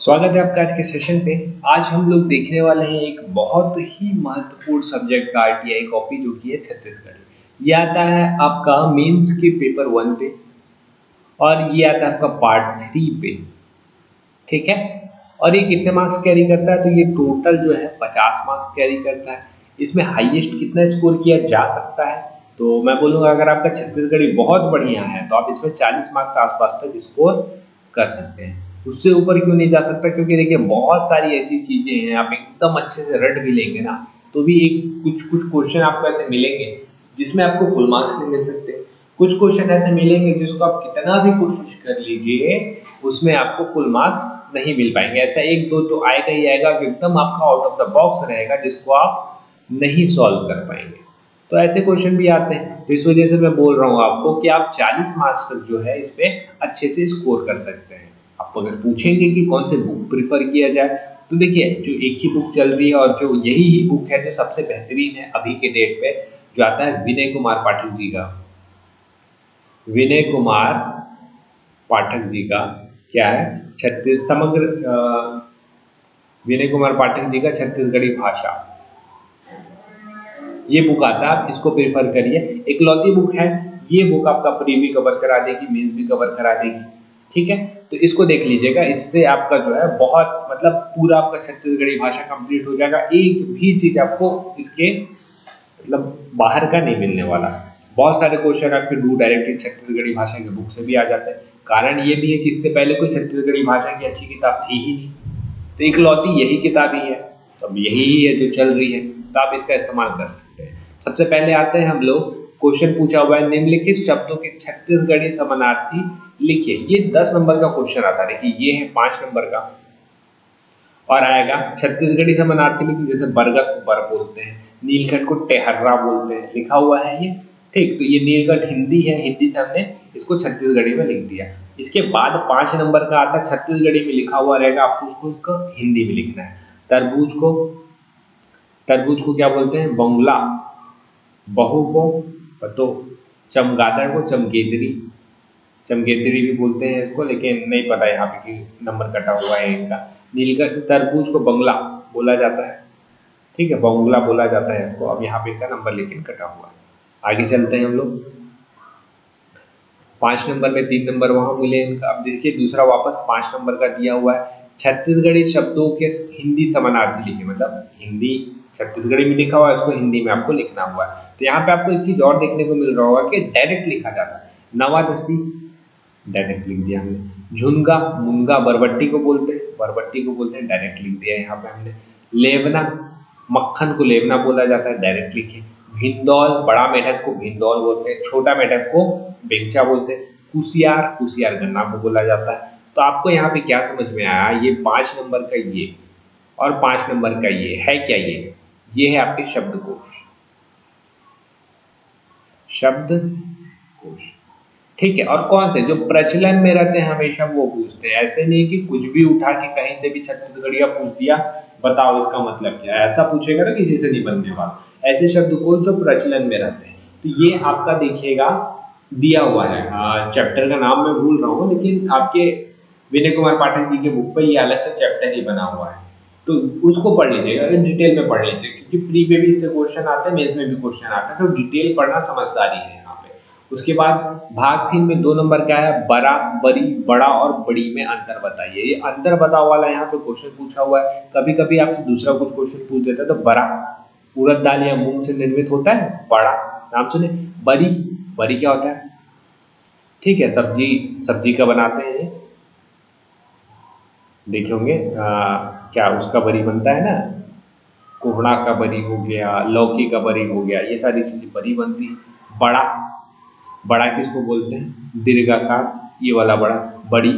स्वागत है आपका आज के सेशन पे। आज हम लोग देखने वाले हैं एक बहुत ही महत्वपूर्ण सब्जेक्ट का आरटीआई कॉपी जो कि है छत्तीसगढ़ी। ये आता है आपका मेंस के पेपर 1 पे और ये आता है आपका पार्ट 3 पे। ठीक है। और ये कितने मार्क्स कैरी करता है? तो ये टोटल जो है 50 मार्क्स कैरी करता है। इसमें हाईएस्ट कितना स्कोर किया जा सकता है? तो मैं बोलूँगा अगर आपका छत्तीसगढ़ी बहुत बढ़िया है तो आप इसमें 40 मार्क्स आसपास तक स्कोर कर सकते हैं। उससे ऊपर क्यों नहीं जा सकता? क्योंकि देखिए बहुत सारी ऐसी चीज़ें हैं, आप एकदम अच्छे से रट भी लेंगे ना तो भी एक कुछ कुछ क्वेश्चन आपको ऐसे मिलेंगे जिसमें आपको फुल मार्क्स नहीं मिल सकते। कुछ क्वेश्चन ऐसे मिलेंगे जिसको आप कितना भी कोशिश कर लीजिए उसमें आपको फुल मार्क्स नहीं मिल पाएंगे। ऐसा एक दो तो आएगा ही आएगा जो एकदम आपका आउट ऑफ द बॉक्स रहेगा जिसको आप नहीं सॉल्व कर पाएंगे। तो ऐसे क्वेश्चन भी आते हैं, तो इस वजह से मैं बोल रहा हूँ आपको कि आप 40 मार्क्स तक जो है इस पे अच्छे से स्कोर कर सकते हैं। आपको अगर पूछेंगे कि कौन से बुक प्रिफर किया जाए तो देखिए जो एक ही बुक चल रही है और जो यही ही बुक है जो सबसे बेहतरीन है अभी के डेट पे, जो आता है विनय कुमार पाठक जी का। विनय कुमार पाठक जी का क्या है? विनय कुमार पाठक जी का छत्तीसगढ़ी भाषा, ये बुक आता है। आप इसको प्रेफर करिए, इकलौती बुक है। ये बुक आपका प्री भी कवर करा देगी, मेंस भी कवर करा देगी। ठीक है, तो इसको देख लीजिएगा। इससे आपका जो है बहुत मतलब पूरा आपका छत्तीसगढ़ी भाषा कंप्लीट हो जाएगा। एक भी चीज आपको इसके मतलब बाहर का नहीं मिलने वाला। बहुत सारे क्वेश्चन आपके डू डायरेक्टली छत्तीसगढ़ी भाषा की बुक से भी आ जाते हैं। कारण ये भी है कि इससे पहले कोई छत्तीसगढ़ी भाषा की अच्छी किताब थी ही नहीं, तो इकलौती यही किताब ही है। तो अब यही ही है जो चल रही है, तो आप इसका इस्तेमाल कर सकते हैं। सबसे पहले आते हैं हम लोग, क्वेश्चन पूछा हुआ है निम्नलिखित शब्दों के छत्तीसगढ़ी समानार्थी लिखिए। ये 10 नंबर का क्वेश्चन आता है। देखिए ये है 5 नंबर का और आएगा छत्तीसगढ़ी समानार्थी लिखिए। जैसे बरगद को बर बोलते हैं, नीलकंठ को टेहर्रा बोलते हैं, लिखा हुआ है ये। ठीक, तो ये नीलकंठ हिंदी है, हिंदी से हमने इसको छत्तीसगढ़ी में लिख दिया। इसके बाद 5 नंबर का आता है छत्तीसगढ़ी में लिखा हुआ रहेगा, आपको उसको हिंदी में लिखना है। तरबूज को क्या बोलते हैं? बंगला। बहू को तो चमगादड़ को चमगेदरी, चमगेदरी भी बोलते हैं इसको, लेकिन नहीं पता यहाँ पे कि नंबर कटा हुआ है इनका। नीलकंठ तरबूज को बंगला बोला जाता है। ठीक है, बंगला बोला जाता है इसको। अब यहाँ पे इनका नंबर लेकिन कटा हुआ है। आगे चलते हैं हम लोग। 5 नंबर में 3 नंबर वहां मिले इनका। अब देखिए दूसरा वापस 5 नंबर का दिया हुआ है, छत्तीसगढ़ी शब्दों के हिंदी समानार्थी लिखे। मतलब हिंदी छत्तीसगढ़ी में लिखा हुआ है, इसको हिंदी में आपको लिखना हुआ है। तो यहाँ पे आपको एक चीज और देखने को मिल रहा होगा कि डायरेक्ट लिखा जाता है। नवादसी डायरेक्ट लिख दिया हमने। झुनगा मुनगा बरबट्टी को बोलते हैं, डायरेक्ट लिख दिया यहाँ पे हमने। लेवना मक्खन को लेवना बोला जाता है, डायरेक्ट लिखे। भिंदौल बड़ा मेढक को भिंदौल बोलते हैं, छोटा मेढक को बेंचा बोलते हैं। कुसियार गन्ना को बोला जाता है। तो आपको यहाँ पे क्या समझ में आया? ये 5 नंबर का ये और 5 नंबर का ये है क्या? ये है आपके शब्दकोश। ठीक है, और कौन से जो प्रचलन में रहते हैं हमेशा वो पूछते हैं। ऐसे नहीं कि कुछ भी उठा के कहीं से भी छत्तीसगढ़िया पूछ दिया, बताओ इसका मतलब क्या है, ऐसा पूछेगा तो किसी से नहीं बनने वाला। ऐसे शब्दकोश जो प्रचलन में रहते हैं, तो ये आपका देखिएगा दिया हुआ है। चैप्टर का नाम मैं भूल रहा हूँ, लेकिन आपके विनय कुमार पाठक जी के बुक पे ये अलग से चैप्टर ही बना हुआ है, तो उसको पढ़ लीजिएगा, डिटेल में पढ़ लीजिएगा। क्योंकि प्री में भी इससे क्वेश्चन आते हैं, मेंस में भी क्वेश्चन आता है, तो डिटेल पढ़ना समझदारी है यहाँ पे। उसके बाद भाग 3 में 2 नंबर क्या है? बड़ा बड़ी बड़ा और बड़ी में अंतर बताइए। ये अंतर बताओ वाला यहाँ पे क्वेश्चन पूछा हुआ है। कभी कभी आपसे दूसरा कुछ क्वेश्चन पूछ देता है। तो बड़ा उड़द दाल या मूंग से निर्मित होता है, बड़ा नाम सुने। बरी बरी क्या होता है? ठीक है, सब्जी का बनाते हैं, देखे होंगे क्या उसका बरी बनता है ना, कोहड़ा का बरी हो गया, लौकी का बरी हो गया, ये सारी चीजें बरी बनती है। बड़ा बड़ा किसको बोलते हैं? दीर्घाकार, ये वाला बड़ा। बड़ी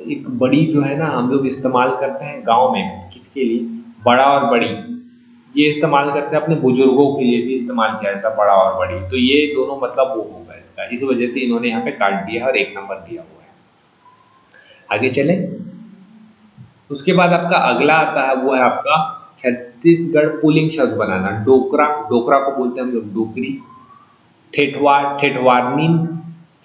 एक बड़ी जो है ना हम लोग इस्तेमाल करते हैं गांव में, किसके लिए? बड़ा और बड़ी ये इस्तेमाल करते हैं अपने बुजुर्गों के लिए भी इस्तेमाल किया जाता है, बड़ा और बड़ी। तो ये दोनों मतलब वो होगा इसका, इस वजह से इन्होंने यहाँ पे काट दिया और 1 नंबर दिया हुआ है। आगे चले। उसके बाद आपका अगला आता है, वो है आपका छत्तीसगढ़ पुलिंग शब्द बनाना। डोकरा को बोलते हैं हम लोग डोकरी। ठेठवार ठेठवारनीन।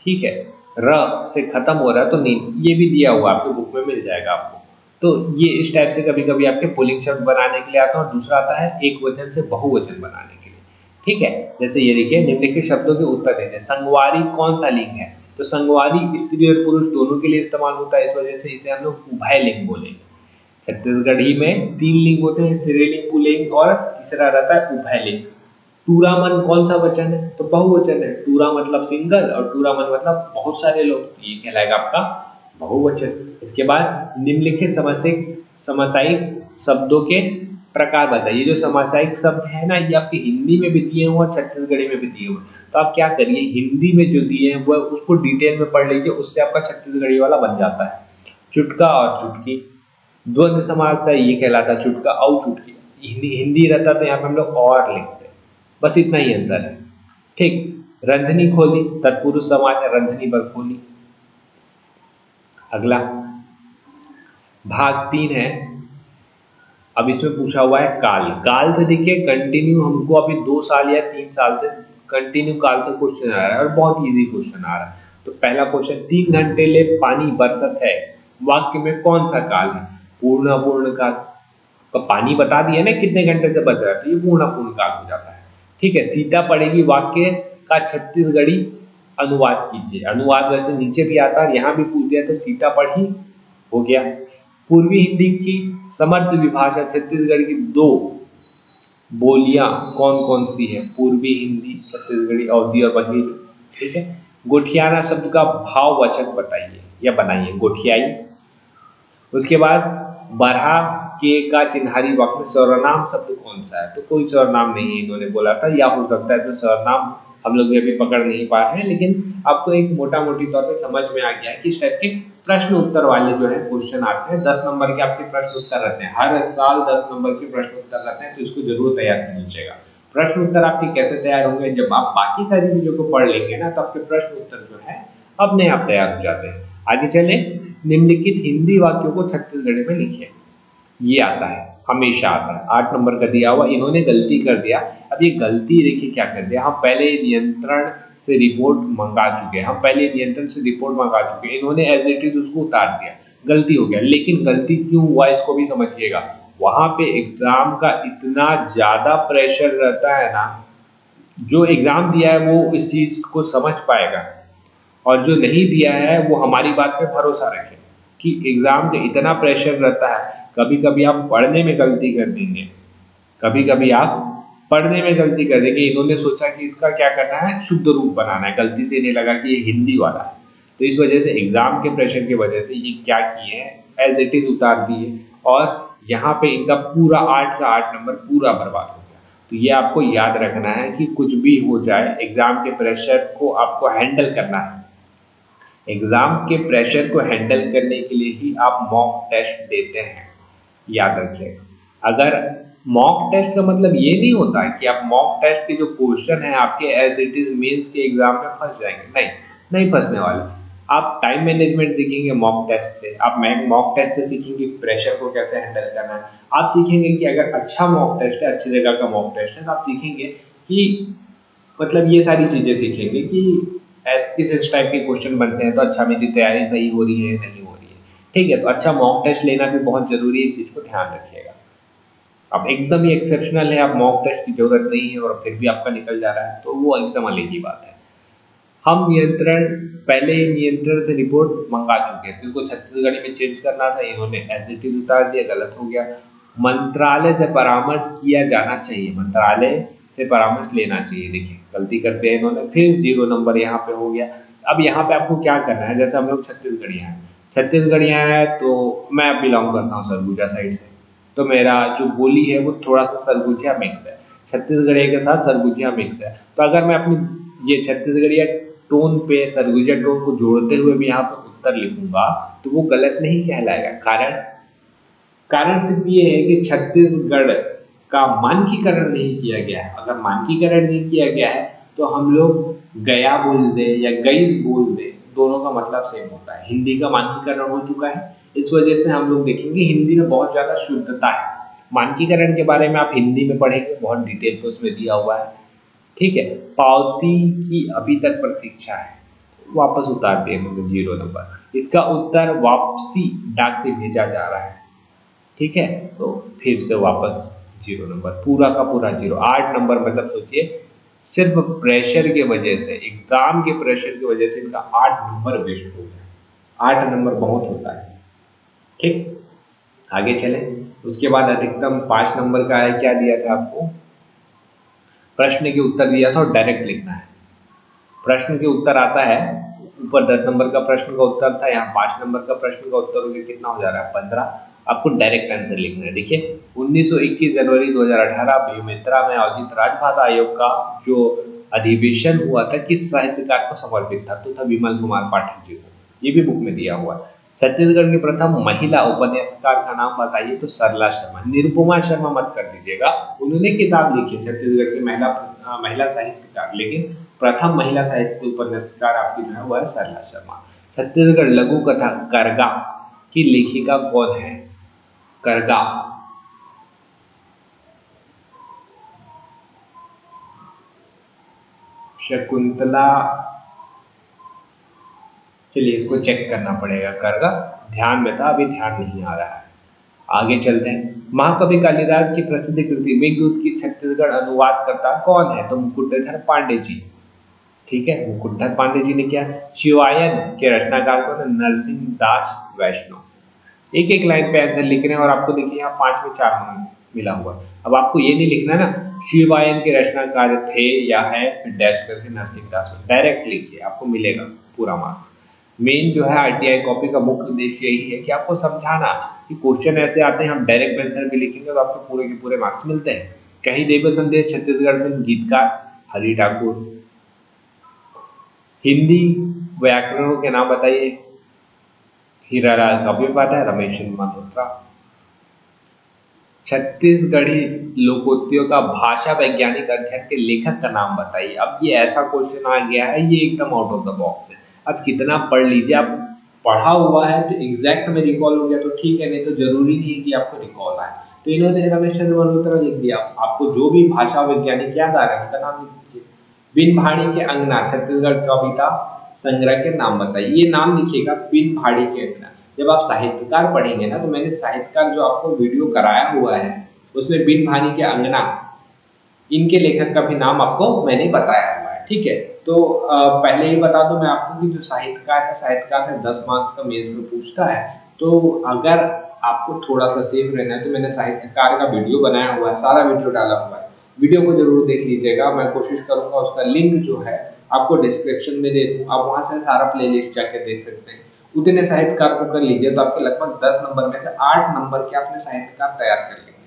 ठीक है, र से खत्म हो रहा है तो नींद, ये भी दिया हुआ आपके बुक में मिल जाएगा आपको। तो ये इस टाइप से कभी कभी आपके पुल्लिंग शब्द बनाने के लिए आता है, और दूसरा आता है एक वचन से बहुवचन बनाने के लिए। ठीक है, जैसे ये देखिए, निम्नलिखित शब्दों के उत्तर दीजिए। संगवारी कौन सा लिंग है? तो संगवारी स्त्री और पुरुष दोनों के लिए इस्तेमाल होता है, इस वजह से इसे हम लोग उभय लिंग बोलेंगे। छत्तीसगढ़ी में 3 लिंग होते हैं, स्त्रीलिंग, पुल्लिंग और तीसरा रहता है उभय लिंग। टूरामन कौन सा वचन है? तो बहुवचन है। टूरा मतलब सिंगल और टूरामन मतलब बहुत सारे लोग, ये कहलाएगा आपका बहुवचन। इसके बाद निम्नलिखित समसामयिक शब्दों के प्रकार बताइए। जो समसामयिक शब्द है ना, ये आपके हिंदी में भी दिए हुए और छत्तीसगढ़ी में भी दिए हुए। तो आप क्या करिए, हिंदी में जो दिए हैं वो उसको डिटेल में पढ़ लीजिए, उससे आपका छत्तीसगढ़ी वाला बन जाता है। चुटका और चुटकी, द्वंद्व समास से ये कहलाता है चुटका और चुटकी। हिंदी हिंदी रहता तो यहाँ पे हम लोग और लिखते हैं, बस इतना ही अंतर है। ठीक। रंधनी खोली, तत्पुरुष समाज है, रंधनी पर खोली। अगला भाग 3 है। अब इसमें पूछा हुआ है काल। काल से देखिए कंटिन्यू हमको अभी 2 साल या 3 साल से कंटिन्यू काल से क्वेश्चन आ रहा है और बहुत इजी क्वेश्चन आ रहा है। तो पहला क्वेश्चन, 3 घंटे ले पानी बरसत है, वाक्य में कौन सा काल है? पूर्ण अपूर्ण काल। तो पानी बता दिया ना कितने घंटे से बच रहा है, तो ये पूर्ण अपूर्ण काल हो जाता है। ठीक है। सीता पढ़ेगी वाक्य का छत्तीसगढ़ी अनुवाद कीजिए। अनुवाद वैसे नीचे भी आता है, यहाँ भी पूछ दिया, तो सीता पढ़ी हो गया। पूर्वी हिंदी की समर्थ विभाषा छत्तीसगढ़ की 2 बोलियां कौन कौन सी है? पूर्वी हिंदी, छत्तीसगढ़ी, अवधी और बघेली। ठीक है। गोठियाना शब्द का भाववाचक बताइए या बनाइए, गोठियाई। उसके बाद बरहा के का चिन्हारी वाक्य में सर्वनाम शब्द कौन सा है? तो कोई सर्वनाम नहीं है इन्होंने बोला था, या हो सकता है तो सर्वनाम हम लोग भी अभी पकड़ नहीं पा रहे हैं, लेकिन आपको एक मोटा मोटी तौर पे समझ में आ गया है कि इस टाइप के प्रश्न उत्तर वाले जो है क्वेश्चन आते हैं। 10 नंबर के आपके प्रश्न उत्तर रहते हैं, हर साल 10 नंबर के प्रश्न उत्तर रहते हैं, तो इसको जरूर तैयार कर लीजिएगा। प्रश्न उत्तर आपके कैसे तैयार होंगे? जब आप बाकी सारी चीजों को पढ़ लेंगे ना, तो आपके प्रश्न उत्तर जो है अपने आप तैयार हो जाते हैं। आगे चले, निम्नलिखित हिंदी वाक्यों को छत्तीसगढ़ी में लिखिए। ये आता है, हमेशा आता है, 8 नंबर का दिया हुआ। इन्होंने गलती कर दिया। अब ये गलती देखिए क्या कर दिया, हम पहले नियंत्रण से रिपोर्ट मंगा चुके हैं, हम पहले नियंत्रण से रिपोर्ट मंगा चुके हैं, इन्होंने एज इट इज उसको उतार दिया, गलती हो गया। लेकिन गलती क्यों हुआ इसको भी समझिएगा। वहां पे एग्जाम का इतना ज्यादा प्रेशर रहता है ना, जो एग्जाम दिया है वो इस चीज को समझ पाएगा, और जो नहीं दिया है वो हमारी बात पे भरोसा रखे कि एग्जाम का इतना प्रेशर रहता है। कभी कभी आप पढ़ने में गलती कर देंगे, कभी कभी आप पढ़ने में गलती कर देंगे। इन्होंने सोचा कि इसका क्या करना है, शुद्ध रूप बनाना है, गलती से इन्हें लगा कि ये हिंदी वाला है, तो इस वजह से एग्जाम के प्रेशर की वजह से ये क्या किए हैं, एज इट इज उतार दिए, और यहाँ पे इनका पूरा 8 का 8 नंबर पूरा बर्बाद हो गया। तो ये आपको याद रखना है कि कुछ भी हो जाए, एग्जाम के प्रेशर को आपको हैंडल करना है। एग्जाम के प्रेशर को हैंडल करने के लिए ही आप मॉक टेस्ट देते हैं, याद रखिएगा। अगर मॉक टेस्ट का मतलब ये नहीं होता है कि आप मॉक टेस्ट के जो क्वेश्चन है आपके एज इट इज मेंस के एग्जाम में फंस जाएंगे, नहीं, नहीं फंसने वाले। आप टाइम मैनेजमेंट सीखेंगे मॉक टेस्ट से, आप मॉक टेस्ट से सीखेंगे प्रेशर को कैसे हैंडल करना है। आप सीखेंगे कि अगर अच्छा मॉक टेस्ट है, अच्छी जगह का मॉक टेस्ट है, तो आप सीखेंगे कि मतलब ये सारी चीज़ें सीखेंगे कि किस टाइप के क्वेश्चन बनते हैं, तो अच्छा मेरी तैयारी सही हो रही है नहीं हो रही है। ठीक है, तो अच्छा मॉक टेस्ट लेना भी बहुत जरूरी है, इस चीज़ को ध्यान रखिएगा। अब एकदम ही एक्सेप्शनल है, आप मॉक टेस्ट की जरूरत नहीं है और फिर भी आपका निकल जा रहा है, तो वो एकदम अलग ही बात है। हम नियंत्रण पहले ही नियंत्रण से रिपोर्ट मंगा चुके हैं, तो इसको छत्तीसगढ़ी में चेंज करना था, इन्होंने एज इट इज उतार दिया, गलत हो गया। मंत्रालय से परामर्श किया जाना चाहिए, मंत्रालय से परामर्श लेना चाहिए, देखिए गलती करते हैं इन्होंने, फिर 0 नंबर यहाँ पे हो गया। अब यहाँ पे आपको क्या करना है, जैसे हम लोग छत्तीसगढ़िया हैं, छत्तीसगढ़िया है तो मैं बिलोंग करता हूँ सरगुजा साइड से, तो मेरा जो बोली है वो थोड़ा सा सरगुजिया मिक्स है, छत्तीसगढ़िया के साथ सरगुजिया मिक्स है। तो अगर मैं अपनी ये छत्तीसगढ़िया टोन पे सरगुजिया टोन को जोड़ते हुए भी यहाँ पे उत्तर लिखूंगा, तो वो गलत नहीं कहलाएगा। कारण सिर्फ ये है कि छत्तीसगढ़ का मानकीकरण नहीं किया गया है। अगर मानकीकरण नहीं किया गया है तो हम लोग गया बोल दे या गईस बोल दे, दोनों का मतलब सेम होता है। हिंदी का मानकीकरण हो चुका है, इस वजह से हम लोग देखेंगे हिंदी में बहुत ज़्यादा शुद्धता है। मानकीकरण के बारे में आप हिंदी में पढ़ेंगे, बहुत डिटेल में उसमें दिया हुआ है। ठीक है। पावती की अभी तक प्रतीक्षा है, वापस उतार दिए मतलब 0 नंबर। इसका उत्तर वापसी डाक से भेजा जा रहा है, ठीक है, तो फिर से वापस 0 नंबर, पूरा का पूरा 0। 8 नंबर मतलब सोचिए, सिर्फ प्रेशर के वजह से, एग्जाम के प्रेशर की वजह से इनका 8 नंबर वेस्ट हो गया। 8 नंबर बहुत होता है, ठीक। आगे चले, उसके बाद अधिकतम 5 नंबर का है, क्या दिया था आपको, प्रश्न के उत्तर दिया था और डायरेक्ट लिखना है। प्रश्न के उत्तर आता है, ऊपर 10 नंबर का प्रश्न का उत्तर था, यहाँ 5 नंबर का प्रश्न का उत्तर हो गया, कितना हो जा रहा है 15। आपको डायरेक्ट आंसर लिखना है। देखिए 1921 जनवरी 2018 बेमेतरा में आयोजित राजभाषा आयोग का जो अधिवेशन हुआ था किस साहित्यकार को समर्पित था, तो था विमल कुमार पाठक जी को। ये भी बुक में दिया हुआ है। छत्तीसगढ़ की प्रथम महिला उपन्यासकार का नाम बताइए, तो सरला शर्मा। निरुपमा शर्मा मत कर दीजिएगा, उन्होंने किताब लिखी छत्तीसगढ़ की महिला साहित्यकार, लेकिन प्रथम महिला साहित्य उपन्यासकार आपकी जो है वह है सरला शर्मा। छत्तीसगढ़ लघु कथा करगा की लेखिका कौन है, करगा। शकुंतला, चलिए इसको चेक करना पड़ेगा, करगा ध्यान में था, अभी ध्यान नहीं आ रहा है। आगे चलते हैं। महाकवि कालिदास की प्रसिद्ध कृति मेघदूत की छत्तीसगढ़ अनुवादकर्ता कौन है, तो मुकुटधर पांडे जी, ठीक है। मुकुटधर पांडे जी ने क्या, शिवायन के रचनाकार कौन है, नरसिंह दास वैष्णव। एक एक लाइन पे आंसर लिख रहे हैं और आपको देखिए यहाँ 5 में 4 नंबर मिला हुआ। अब आपको ये नहीं लिखना ना शिवायन के रचनाकार थे या है, फिर डैश करके नरसिंह दास, डायरेक्ट लिखिए, आपको मिलेगा पूरा मार्क्स। मेन जो है आरटीआई कॉपी का मुख्य उद्देश्य यही है कि आपको समझाना कि क्वेश्चन ऐसे आते हैं, हम डायरेक्ट आंसर भी लिखेंगे तो आपको पूरे के पूरे मार्क्स मिलते हैं। कहीं देव संदेश छत्तीसगढ़ फिल्म गीतकार हरि ठाकुर। हिंदी व्याकरणों के नाम बताइए, हीरालाल कविपादा, रमेश मल्होत्रा। छत्तीसगढ़ी लोकोक्तियों का भाषा वैज्ञानिक अध्ययन के लेखक का नाम बताइए। अब ये ऐसा क्वेश्चन आ गया है, ये एकदम आउट ऑफ द बॉक्स है। अब कितना पढ़ लीजिए, आप पढ़ा हुआ है तो एग्जैक्ट में रिकॉल हो गया तो ठीक है, नहीं तो जरूरी नहीं है कि आपको रिकॉल आए। तो इन्होंने रमेश चंद्र मल्होत्रा लिख दिया। आपको जो भी भाषा वैज्ञानिक याद आ रहा है उनका नाम लिख दीजिए। बिन भाड़ी के अंगना छत्तीसगढ़ कविता संग्रह के नाम बताइए, ये नाम लिखिएगा बिन भाड़ी के अंगना। जब आप साहित्यकार पढ़ेंगे ना, तो मैंने साहित्यकार जो आपको वीडियो कराया हुआ है उसमें बिन भानी के अंगना, इनके लेखक का भी नाम आपको मैंने बताया हुआ है, ठीक है। तो पहले ही बता दूं मैं आपको कि जो साहित्यकार है 10 मार्क्स का मेंस में पूछता है। तो अगर आपको थोड़ा सा सेफ रहना है तो मैंने साहित्यकार का वीडियो बनाया हुआ है, सारा वीडियो डाला हुआ है, वीडियो को जरूर देख लीजिएगा। मैं कोशिश करूंगा उसका लिंक जो है आपको डिस्क्रिप्शन में दे दूँ, आप वहां से सारा प्ले लिस्ट जाके देख सकते हैं। उतने साहित्यकार को कर लीजिए तो आपके लगभग 10 नंबर में से 8 नंबर के अपने साहित्यकार तैयार कर लेंगे।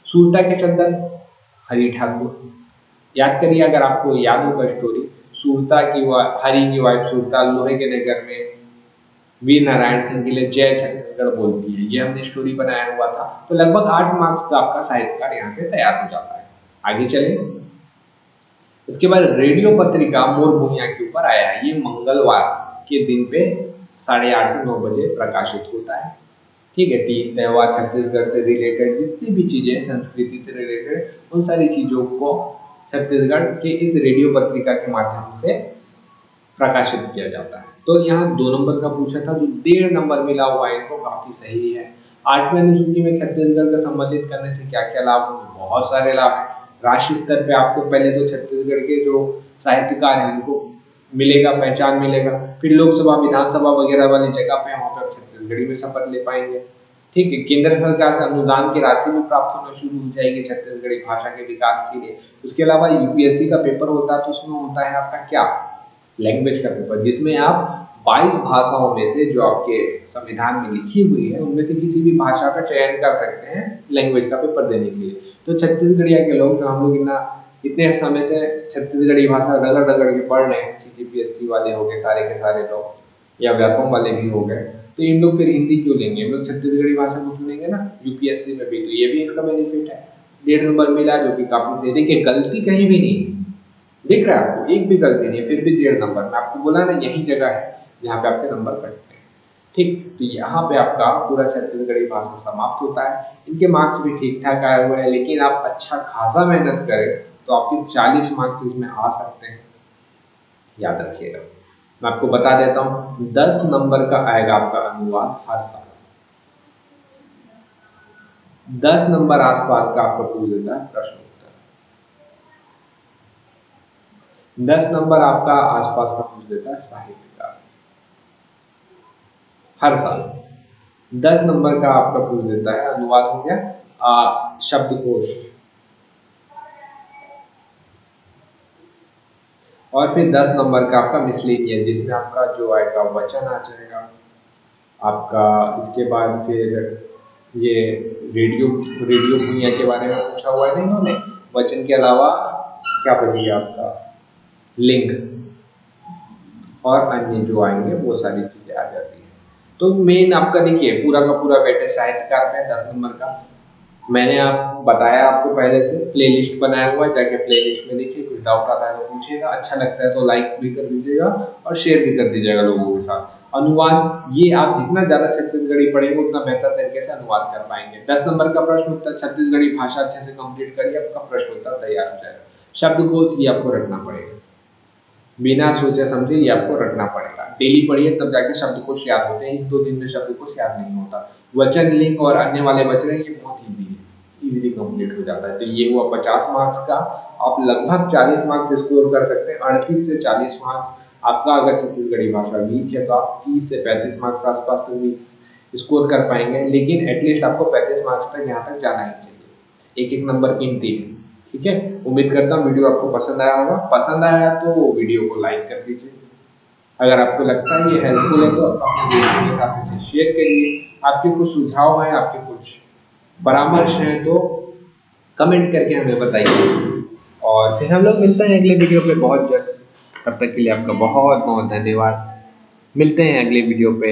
सूरता के चंदन हरि ठाकुर, याद करिए अगर आपको याद होगा स्टोरी, सूरता की हरि की वाइफ सूरता लोहे के नगर में वीर नारायण सिंह के लिए जय छत्तीसगढ़ बोलती है, ये हमने स्टोरी बनाया हुआ था। तो लगभग 8 मार्क्स का आपका साहित्यकार यहाँ से तैयार हो जाता है। आगे चले, इसके बाद रेडियो पत्रिका मोर भूमिया के ऊपर आया है। ये मंगलवार के दिन पे 8:30 से 9 बजे प्रकाशित होता है, ठीक है। तीज त्योहार छत्तीसगढ़ से रिलेटेड जितनी भी चीजें संस्कृति से रिलेटेड उन सारी चीजों को छत्तीसगढ़ के इस रेडियो पत्रिका के माध्यम से प्रकाशित किया जाता है। तो यहाँ 2 नंबर का पूछा था, जो 1.5 नंबर मिला हुआ है इनको, काफी सही है। 8वीं अनुसूची में छत्तीसगढ़ को सम्मिलित करने से क्या क्या लाभ होंगे, बहुत सारे लाभ है। राष्ट्रीय स्तर पे आपको पहले तो छत्तीसगढ़ के जो साहित्यकार हैं उनको मिलेगा, पहचान मिलेगा। फिर लोकसभा विधानसभा वगैरह वाली जगह पे वहाँ पे छत्तीसगढ़ी में शपथ ले पाएंगे, ठीक है। केंद्र सरकार से अनुदान की राशि भी प्राप्त होना शुरू हो जाएगी छत्तीसगढ़ी भाषा के विकास के लिए। उसके अलावा यूपीएससी का पेपर होता है तो उसमें होता है आपका क्या, लैंग्वेज का पेपर, जिसमें आप 22 भाषाओं में से जो आपके संविधान में लिखी हुई है उनमें से किसी भी भाषा का चयन कर सकते हैं लैंग्वेज का पेपर देने के लिए। तो छत्तीसगढ़िया के लोग, जो हम लोग इतने समय से छत्तीसगढ़ी भाषा रगड़ रगड़ के पढ़ रहे हैं, सीजीपीएससी वाले हो गए सारे के सारे लोग, या व्यापम वाले भी हो गए, तो इन लोग फिर हिंदी क्यों लेंगे, हम लोग छत्तीसगढ़ी भाषा को चुनेंगे ना यूपीएससी में भी। तो ये भी इसका बेनिफिट है। 1.5 नंबर मिला जो कि काफी सही। देखिए गलती कहीं भी नहीं दिख रहा है आपको, एक भी गलती नहीं है, फिर भी 1.5 नंबर। मैं आपको बोला ना यही जगह है जहाँ पे आपके नंबर कटते हैं, ठीक। तो यहाँ पे आपका पूरा छत्तीसगढ़ी भाषा समाप्त होता है। इनके मार्क्स भी ठीक ठाक आए हुए हैं, लेकिन आप अच्छा खासा मेहनत करें तो आपके 40 मार्क्स इसमें आ सकते हैं, याद रखिएगा। मैं आपको बता देता हूँ, 10 नंबर का आएगा आपका अनुवाद हर साल। 10 नंबर आसपास का आपका पूछ देता है प्रश्न उत्तर। 10 नंबर आपका आसपास का पूछ देता है साहित्य का हर साल। 10 नंबर का आपका पूछ देता है अनुवाद, हो गया शब्दकोश। और फिर 10 नंबर का आपका मिसलेनियस, जिसमें आपका जो आएगा वचन आ जाएगा आपका। इसके बाद फिर ये रेडियो रेडियो भूमिया के बारे में पूछा हुआ है इन्होंने। वचन के अलावा क्या बचेगा आपका लिंग, और अन्य जो आएंगे वो सारी चीजें आ जाती हैं। तो मेन आपका देखिए पूरा का पूरा वेटेज साहित्यकार पे 10 नंबर का। मैंने आप बताया आपको पहले से, प्लेलिस्ट बनाया हुआ है, जाके प्लेलिस्ट में देखिए। कुछ डाउट आता है तो पूछिएगा, अच्छा लगता है तो लाइक भी कर दीजिएगा और शेयर भी कर दीजिएगा लोगों के साथ। अनुवाद ये आप जितना ज्यादा छत्तीसगढ़ी पढ़ेंगे उतना बेहतर तरीके से अनुवाद कर पाएंगे। 10 नंबर का प्रश्न उत्तर छत्तीसगढ़ी भाषा अच्छे से कंप्लीट करिए, आपका प्रश्न उत्तर तैयार हो जाएगा। शब्दकोश ये आपको रखना पड़ेगा, बिना सोचे समझे ये आपको रखना पड़ेगा। डेली पढ़िए तब जाके शब्दकोश याद होते हैं, 1-2 दिन में शब्दकोश याद नहीं होता। वचन, लिंग और अन्य वाले बच रहे हैं, ये बहुत ईजी है, इजीली कंप्लीट हो जाता है। तो ये हुआ 50 मार्क्स का। आप लगभग 40 मार्क्स स्कोर कर सकते हैं। 38 से 40 मार्क्स आपका, अगर छत्तीसगढ़ी भाषा वीक है तो आप 30 से 35 मार्क्स आसपास तो भी स्कोर कर पाएंगे, लेकिन एटलीस्ट आपको 35 मार्क्स तक यहाँ तक जाना ही चाहिए। एक एक नंबर कीमती है, ठीक है। उम्मीद करता हूँ वीडियो आपको पसंद आया होगा। पसंद आया तो वीडियो को लाइक कर दीजिए। अगर आपको लगता है ये हेल्पफुल है तो अपने दोस्तों के साथ इसे शेयर करिए। आपके कुछ सुझाव हैं, आपके कुछ परामर्श हैं तो कमेंट करके हमें बताइए। और फिर हम लोग मिलते हैं अगले वीडियो पे बहुत जल्द। तब तक के लिए आपका बहुत बहुत धन्यवाद। मिलते हैं अगले वीडियो पे।